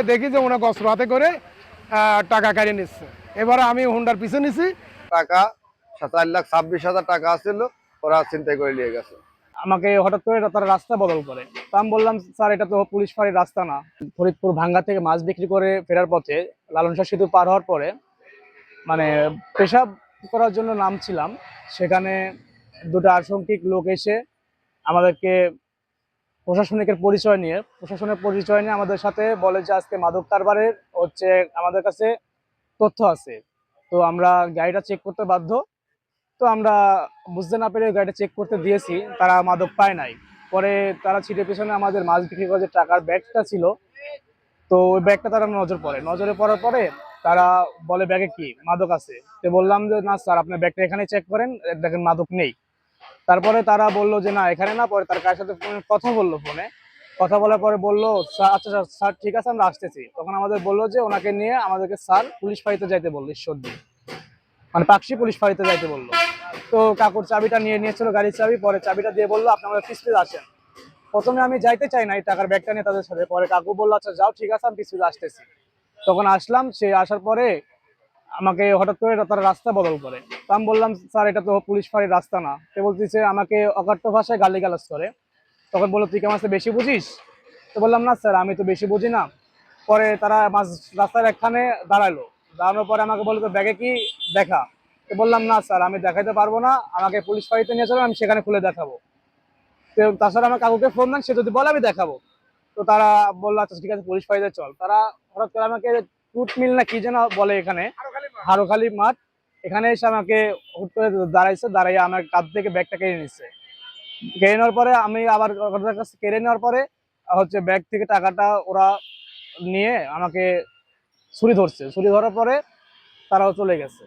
দেখি যে ওনাকে অস্ত্র হাতে করে টাকা কাড়িয়ে নিচ্ছে। এবারে আমি হুন্ডার পিছে নিছি। টাকা 4,26,000 টাকা আছিল, ওরা ছিনতাই করে নিয়ে গেছে। আমাকে হঠাৎ করে তারা রাস্তা বদল করে। তো আমি বললাম, স্যার এটা তো পুলিশ ফাঁড়ির রাস্তা না। ফরিদপুর ভাঙ্গা থেকে মাছ বিক্রি করে ফেরার পথে লালন শাহ সেতু পার হওয়ার পরে মানে পেশাব করার জন্য নামছিলাম। সেখানে দুটো আংশিক লোক এসে আমাদেরকে প্রশাসনের পরিচয় নিয়ে আমাদের সাথে বলে যে আজকে মাদক কারবারের হচ্ছে আমাদের কাছে তথ্য আছে। তো আমরা গাড়িটা চেক করতে বাধ্য। তো আমরা বুঝতে না পেরে গাড়িটা চেক করতে দিয়েছি, তারা মাদক পায় নাই। পরে তারা ছিটের পেছনে আমাদের মাছ বিক্রি করে যে টাকার ব্যাগটা ছিল, তো ওই ব্যাগটা তারা নজরে পড়ার পরে তারা বলে ব্যাগে কি মাদক আছে। তো বললাম যে না স্যার, আপনার ব্যাগটা এখানে চেক করেন, দেখেন মাদক নেই। তারপরে তারা বললো যে না এখানে না। পরে তার কার সাথে কথা বললো, ফোনে কথা বলার পরে বললো আচ্ছা স্যার ঠিক আছে আমরা আসতেছি। তখন আমাদের বললো যে ওনাকে নিয়ে আমাদেরকে স্যার পুলিশ ফাঁড়িতে যাইতে বললো, ঈশ্বরদী মানে পাকশি পুলিশ ফাঁড়িতে যাইতে বললো। তো কাকুর চাবিটা নিয়েছিল, গাড়ির চাবি। পরে চাবিটা দিয়ে বললো আপনি আমাদের পিছপিছ আসেন। প্রথমে আমি যাইতে চাই না এই টাকার ব্যাগটা নিয়ে তাদের সাথে। পরে কাকু বললো আচ্ছা যাও, ঠিক আছে আমি পিছপিছ আসতেছি। তখন আসলাম। সে আসার পরে আমাকে হঠাৎ করে তারা রাস্তা বদল করে। তো আমি বললাম স্যার এটা তো পুলিশ ফাঁড়ির রাস্তা না। সে বলতেছে, আমাকে অকথ্য ভাষায় গালিগালাজ করে। তখন বললো তুই কেমন বেশি বুঝিস? তো বললাম না স্যার আমি তো বেশি বুঝি না। পরে তারা মাঝ রাস্তার একখানে দাঁড়ানোর পরে আমাকে বললো তো ব্যাগে কি দেখা। তো বললাম না স্যার আমি দেখাইতে পারবো না, আমাকে পুলিশ ফাঁড়িতে নিয়ে চলো, আমি সেখানে খুলে দেখাবো। তো তাছাড়া আমার কাকুকে ফোন দেন, সে যদি বলে আমি দেখাবো। তো তারা বললো আচ্ছা ঠিক আছে পুলিশ ফাঁড়িতে চল। তারা হঠাৎ করে আমাকে টুট মিল না কি যেন বলে এখানে, হারোখালি মাঠ, এখানে এসে আমাকে হুট করে দাঁড়াইয়ে আমার কাঁধ থেকে ব্যাগটা কেড়ে নিচ্ছে। কেড়ে নেওয়ার পরে আমি আবার ওদের কাছে কেড়ে নেওয়ার পরে হচ্ছে ব্যাগ থেকে টাকাটা ওরা নিয়ে আমাকে ছুরি ধরার পরে তারাও চলে গেছে।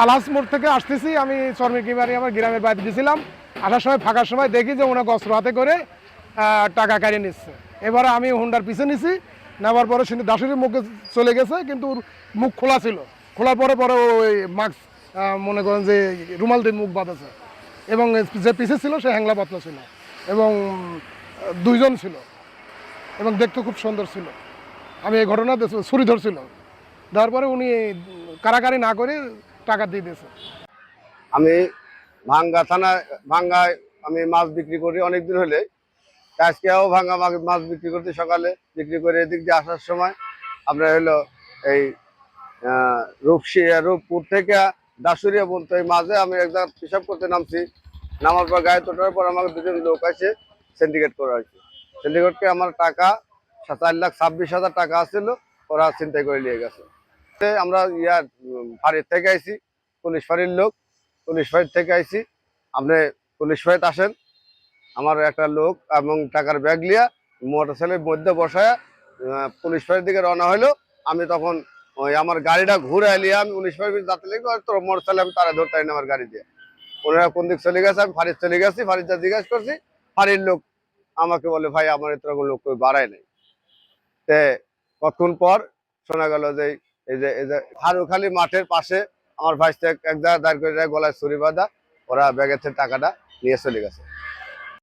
আলহাজ মোড় থেকে আসতেছি আমি চরমিকিবাড়ি আমার গ্রামের বাড়িতে গেছিলাম। আসার সময় ফাঁকার সময় দেখি যে ওনাকে অস্ত্র হাতে করে টাকা কাড়িয়ে নিচ্ছে। এবারে আমি হুন্ডার পিছে নিছি। নেওয়ার পরে শুনি দাসুরির মুখে চলে গেছে, কিন্তু ওর মুখ খোলা ছিল। খোলার পরে পরে ওই মাস্ক মনে করেন যে রুমাল দিয়ে মুখ বাঁধেছে। এবং যে পিছে ছিল সে হ্যাংলা পাতলা ছিল এবং দুইজন ছিল এবং দেখতে খুব সুন্দর ছিল। আমি এই ঘটনা ছুরি ধরছিল, দেওয়ার পরে উনি কারাকারি না করে টাকা দিয়ে দিয়েছে। আমি ভাঙ্গায় আমি মাছ বিক্রি করি অনেকদিন হলে। আজকেও ভাঙ্গা মাছ বিক্রি করতে সকালে বিক্রি করে এদিক দিয়ে আসার সময় আপনার হলো এই রূপপুর থেকে দাসুরিয়া বলতে এই মাঝে আমি একদম হিসাব করতে নামছি। নামার পর গায়ে তোটার পর আমাকে দুজন লোক আছে সিন্ডিকেট করা হয়েছে। সিন্ডিকেটকে আমার টাকা 4,26,000 টাকা আসছিল, ওরা ছিনতাই করে নিয়ে গেছে। আমরা ফাঁড়ির থেকে আইছি, পুলিশ ফাঁড়ির লোক, পুলিশ ফাঁড়ির থেকে আইছি। আপনি পুলিশ ফাঁড়িতে আসেন, আমার একটা লোক এবং টাকার ব্যাগ লিয়া মোটরসাইকেলের মধ্যে বসায় পুলিশ ফাঁড়ির দিকে রওনা হলো। আমি তখন ওই আমার গাড়িটা ঘুরে লিয়ে আমি পুলিশ ফাঁড়ির যাতে লেগে তোর মোটরসাইকেল আমি তারা ধরতে না আমার গাড়ি দিয়ে। ওনারা কোন দিক চলে গেছে, আমি ফাঁড়ির চলে গেছি। ফাঁড়িটা জিজ্ঞাসা করছি, ফাঁড়ির লোক আমাকে বলে ভাই আমার এত রকম লোক বাড়ায় নাই। তে কতক্ষণ পর শোনা গেল যে এই যে হারুখালি মাঠের পাশে আমার ভাই এক জায়গায় দাঁড় করে গলায় ছুরি বাঁধা, ওরা ব্যাগের থেকে টাকাটা নিয়ে চলে গেছে।